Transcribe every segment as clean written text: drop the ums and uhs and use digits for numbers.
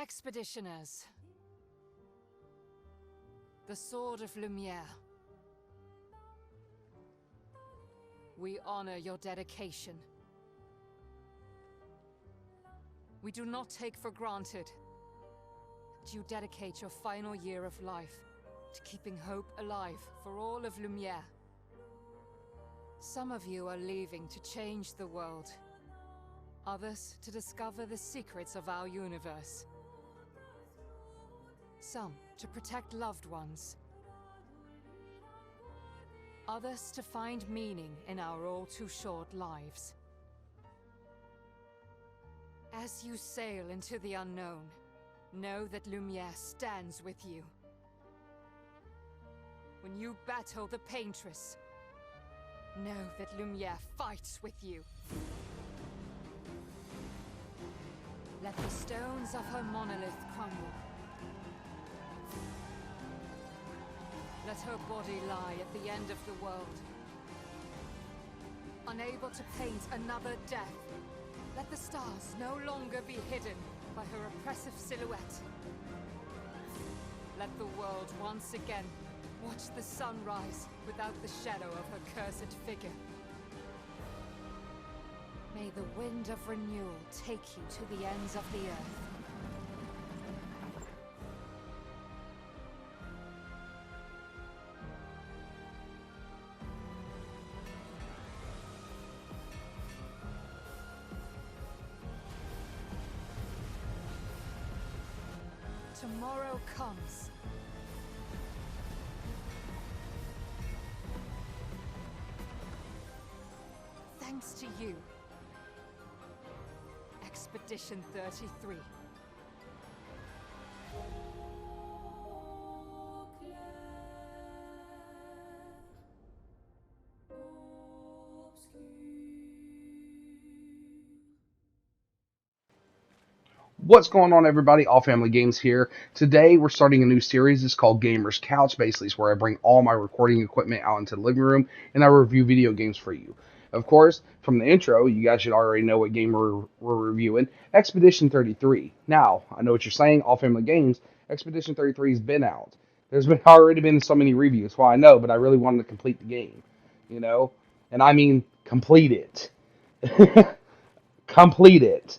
Expeditioners. The Sword of Lumiere. We honor your dedication. We do not take for granted that you dedicate your final year of life to keeping hope alive for all of Lumiere. Some of you are leaving to change the world. Others to discover the secrets of our universe. Some to protect loved ones. Others to find meaning in our all-too-short lives. As you sail into the unknown, know that Lumiere stands with you. When you battle the paintress, know that Lumiere fights with you. Let the stones of her monolith crumble. Let her body lie at the end of the world. Unable to paint another death, let the stars no longer be hidden by her oppressive silhouette. Let the world once again watch the sun rise without the shadow of her cursed figure. May the wind of renewal take you to the ends of the earth. Tomorrow comes. Thanks to you. Expedition 33. What's going on, everybody? AllFamilyGamez here. Today we're starting a new series. It's called Gamer's Couch. Basically, it's where I bring all my recording equipment out into the living room and I review video games for you. Of course, from the intro, you guys should already know what game we're reviewing. Expedition 33. Now, I know what you're saying, AllFamilyGamez. Expedition 33 has been out. There's already been so many reviews. Well, I know, but I really wanted to complete the game. You know? And I mean, complete it. Complete it.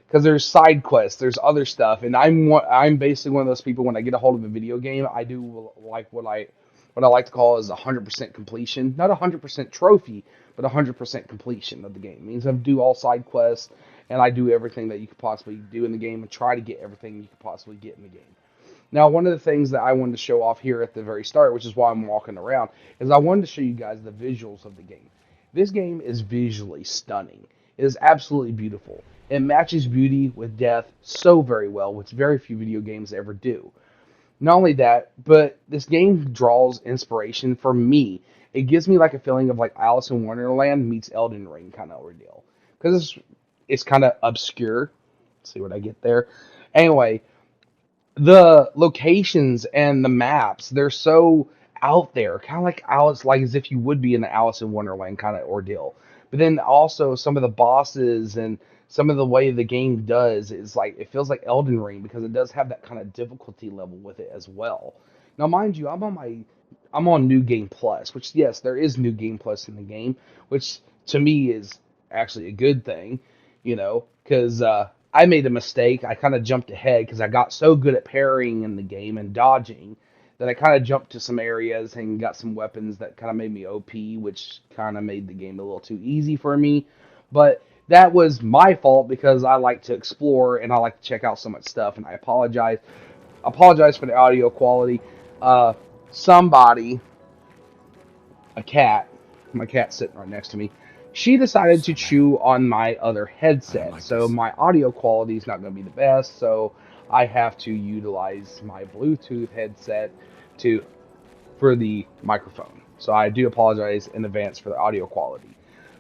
Because there's side quests, there's other stuff, and I'm basically one of those people. When I get a hold of a video game, I do like what I like to call is 100% completion, not 100% trophy, but 100% completion of the game. It means I do all side quests, and I do everything that you could possibly do in the game, and try to get everything you could possibly get in the game. Now, one of the things that I wanted to show off here at the very start, which is why I'm walking around, is I wanted to show you guys the visuals of the game. This game is visually stunning. It is absolutely beautiful. It matches beauty with death so very well, which very few video games ever do. Not only that, but this game draws inspiration for me. It gives me like a feeling of like Alice in Wonderland meets Elden Ring kind of ordeal. Because it's kind of obscure. Let's see what I get there. Anyway, the locations and the maps, they're so out there. Kind of like Alice, like as if you would be in the Alice in Wonderland kind of ordeal. But then also some of the bosses and some of the way the game does is like, it feels like Elden Ring because it does have that kind of difficulty level with it as well. Now, mind you, I'm on New Game Plus, which yes, there is New Game Plus in the game, which to me is actually a good thing, you know, because I made a mistake. I kind of jumped ahead because I got so good at parrying in the game and dodging that I kind of jumped to some areas and got some weapons that kind of made me OP, which kind of made the game a little too easy for me. But that was my fault because I like to explore and I like to check out so much stuff, and I apologize. Apologize for the audio quality. Somebody, a cat, my cat's sitting right next to me, she decided to chew on my other headset, so my audio quality is not going to be the best, so I have to utilize my Bluetooth headset for the microphone. So I do apologize in advance for the audio quality.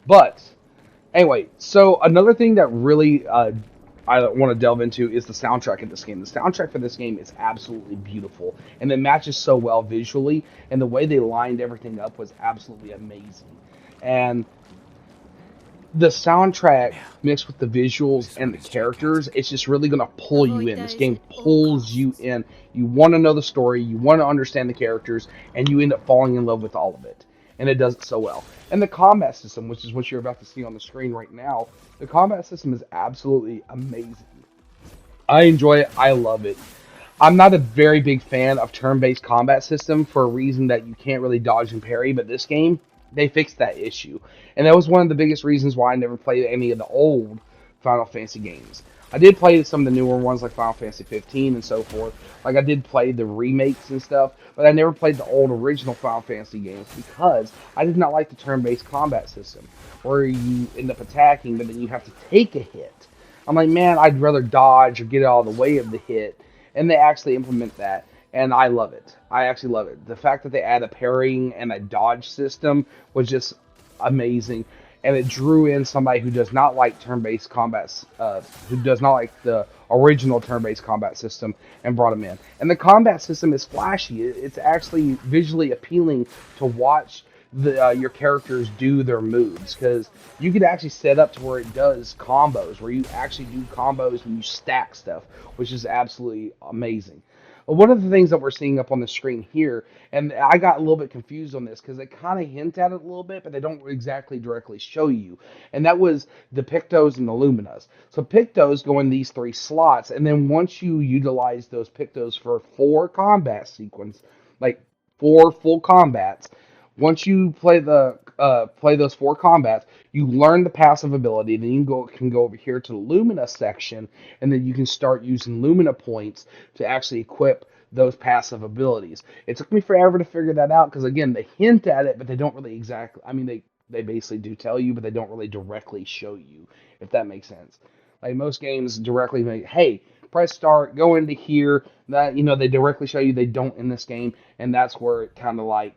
But anyway, so another thing that really I want to delve into is the soundtrack of this game. The soundtrack for this game is absolutely beautiful, and it matches so well visually, and the way they lined everything up was absolutely amazing. And the soundtrack mixed with the visuals and the characters, it's just really going to pull you in. This game pulls you in. You want to know the story, you want to understand the characters, and you end up falling in love with all of it. And it does it so well. And the combat system, which is what you're about to see on the screen right now, the combat system is absolutely amazing. I enjoy it. I love it. I'm not a very big fan of turn-based combat system for a reason that you can't really dodge and parry, but this game, they fixed that issue. And that was one of the biggest reasons why I never played any of the old Final Fantasy games. I did play some of the newer ones like Final Fantasy 15 and so forth. Like I did play the remakes and stuff, but I never played the old original Final Fantasy games because I did not like the turn-based combat system where you end up attacking, but then you have to take a hit. I'm like, man, I'd rather dodge or get out of the way of the hit, and they actually implement that, and I love it. I actually love it. The fact that they add a parrying and a dodge system was just amazing, and it drew in somebody who does not like turn-based combat, who does not like the original turn-based combat system, and brought them in. And the combat system is flashy. It's actually visually appealing to watch your characters do their moves, because you could actually set up to where it does combos, where you actually do combos and you stack stuff, which is absolutely amazing. But one of the things that we're seeing up on the screen here, and I got a little bit confused on this because they kind of hint at it a little bit, but they don't exactly directly show you, and that was the Pictos and the Luminas. So Pictos go in these 3 slots, and then once you utilize those Pictos for 4 combat sequence, like 4 full combats, once you play those 4 combats, you learn the passive ability. Then you can go over here to the Lumina section, and then you can start using Lumina points to actually equip those passive abilities. It took me forever to figure that out because again, they hint at it, but they don't really exactly. I mean, they basically do tell you, but they don't really directly show you, if that makes sense. Like most games directly make, hey, press start, go into here. That they directly show you. They don't in this game, and that's where it kind of like.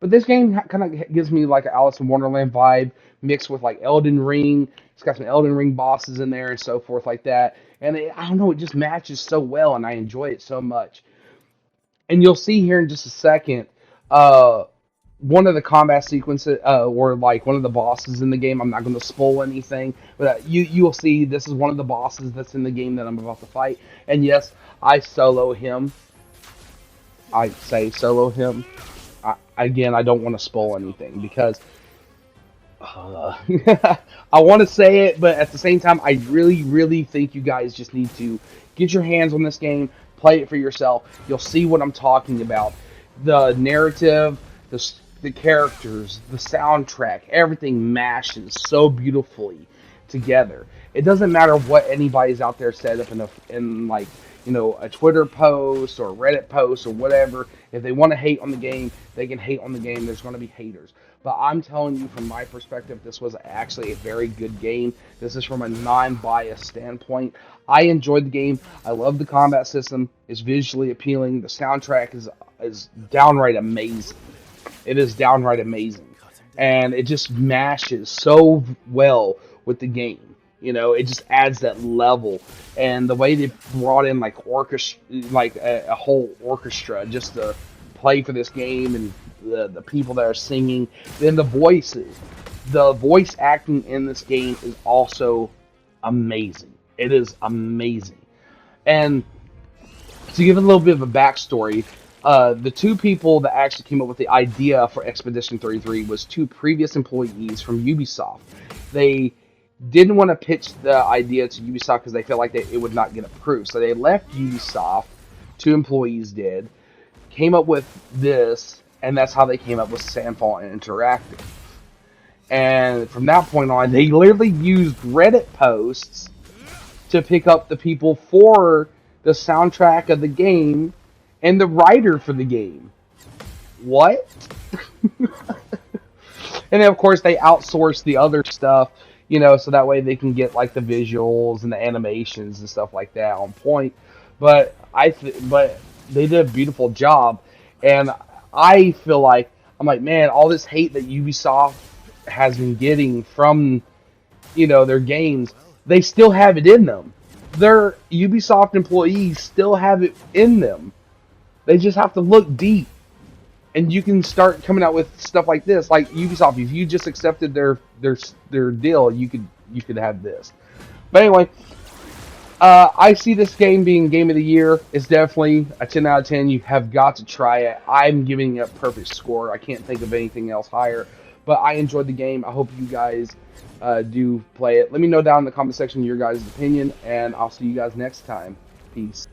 But this game kind of gives me like an Alice in Wonderland vibe mixed with like Elden Ring. It's got some Elden Ring bosses in there and so forth like that. And I don't know, it just matches so well, and I enjoy it so much. And you'll see here in just a second, one of the combat sequences, or like one of the bosses in the game. I'm not going to spoil anything, but you'll see this is one of the bosses that's in the game that I'm about to fight. And yes, I solo him. I say solo him. Again, I don't want to spoil anything because I want to say it, but at the same time, I really, really think you guys just need to get your hands on this game, play it for yourself. You'll see what I'm talking about. The narrative, the characters, the soundtrack, everything mashes so beautifully together. It doesn't matter what anybody's out there said up in like a Twitter post or a Reddit post or whatever. If they want to hate on the game, they can hate on the game. There's going to be haters. But I'm telling you from my perspective, this was actually a very good game. This is from a non-biased standpoint. I enjoyed the game. I love the combat system. It's visually appealing. The soundtrack is downright amazing. It is downright amazing. And it just mashes so well with the game. It just adds that level, and the way they brought in like a whole orchestra just to play for this game, and the people that are singing, then the voices, the voice acting in this game is also amazing. It is amazing, and to give it a little bit of a backstory, the 2 people that actually came up with the idea for Expedition 33 was 2 previous employees from Ubisoft. They didn't want to pitch the idea to Ubisoft because they felt like it would not get approved. So they left Ubisoft, 2 employees did, came up with this, and that's how they came up with Sandfall and Interactive. And from that point on, they literally used Reddit posts to pick up the people for the soundtrack of the game and the writer for the game. What? And then, of course, they outsourced the other stuff, so that way they can get like the visuals and the animations and stuff like that on point. But but they did a beautiful job, and I feel like man, all this hate that Ubisoft has been getting from their games, they still have it in them. Their Ubisoft employees still have it in them. They just have to look deep. and you can start coming out with stuff like this, like Ubisoft. If you just accepted their deal, you could have this. But anyway, I see this game being game of the year. It's definitely a 10 out of 10. You have got to try it. I'm giving it a perfect score. I can't think of anything else higher. But I enjoyed the game. I hope you guys do play it. Let me know down in the comment section your guys' opinion, and I'll see you guys next time. Peace.